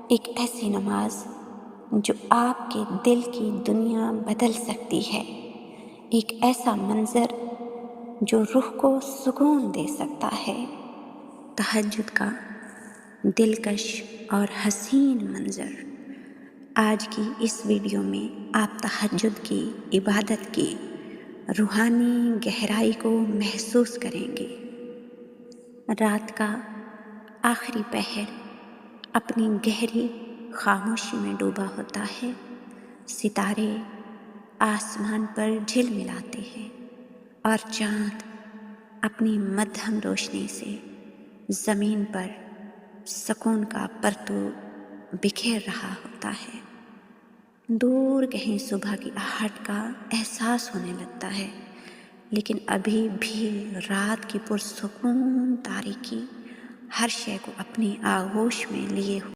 ایک ایسی نماز جو آپ کے دل کی دنیا بدل سکتی ہے، ایک ایسا منظر جو روح کو سکون دے سکتا ہے۔ تہجد کا دلکش اور حسین منظر۔ آج کی اس ویڈیو میں آپ تہجد کی عبادت کی روحانی گہرائی کو محسوس کریں گے۔ رات کا آخری پہر اپنی گہری خاموشی میں ڈوبا ہوتا ہے، ستارے آسمان پر جھلملاتے ہیں اور چاند اپنی مدھم روشنی سے زمین پر سکون کا پرتو بکھیر رہا ہوتا ہے۔ دور کہیں صبح کی آہٹ کا احساس ہونے لگتا ہے، لیکن ابھی بھی رات کی پرسکون تاریکی ہر شے کو اپنی آغوش میں لیے